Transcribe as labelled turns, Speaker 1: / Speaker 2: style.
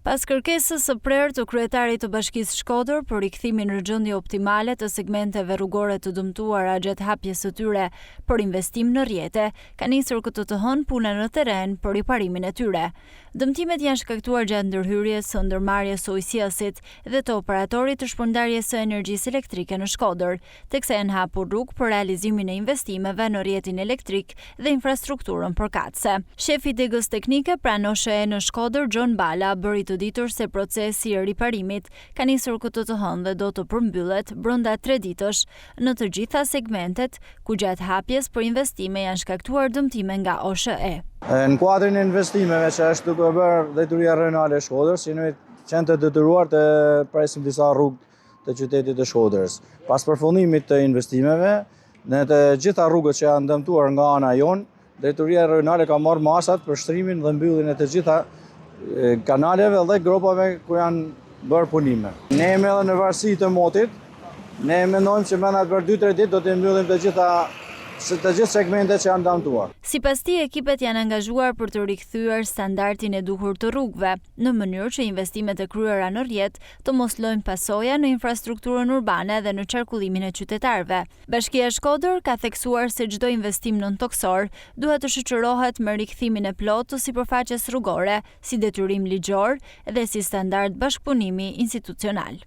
Speaker 1: Pas kërkesës së prerë të kryetarit të Bashkisë Shkodër për rikthimin në gjendje optimale të segmenteve rrugore të dëmtuara gjatë hapjes së tyre për investim në rrjete, ka nisur këtë të hënë puna në terren për riparimin e tyre. Dëmtimet janë shkaktuar gjatë ndërhyrjes së ndërmarrjes së ujësiasit dhe të operatorit të shpërndarjes së energjisë elektrike në Shkodër, teksa janë hapur rrugë për realizimin e investimeve në rrjetin elektrik dhe infrastrukturën përkatëse. Shefi i Degës Teknike pranë OSHE në Shkodër, Gjon Bala, bëri të ditur se procesi i riparimit ka nisur këtë të hënë dhe do të përmbyllet brenda 3 ditësh në të gjitha segmentet ku gjatë hapjes për investime janë shkaktuar dëmtime nga OSHE.
Speaker 2: Në kuadrin e investimeve që është duke bërë drejtoria rajonale e Shkodrës, jemi qenë të detyruar të presim disa rrugë të qytetit të Shkodrës. Pas përfundimit të investimeve, në të gjitha rrugët që janë dëmtuar nga ana jonë, drejtoria rajonale ka marrë masat për shtrimin dhe mbylljen e të gjitha kanaleve dhe gropave ku janë bërë punime. Ne jemi edhe në varësi të motit, ne mendojmë që brenda për 2-3 ditë do të mbyllim të gjithë segmentet që janë dëmtuar.
Speaker 1: Sipas tij, ekipet janë angazhuar për të rikthyer standardin e duhur të rrugëve, në mënyrë që investimet e kryera në rrjet të mos lëjnë pasoja në infrastrukturën urbane dhe në qarkullimin e qytetarëve. Bashkia e Shkodër ka theksuar se çdo investim nontoksor duhet të shoqërohet me rikthimin e plotë të sipërfaqes rrugore, si detyrim ligjor dhe si standard bashkëpunimi institucional.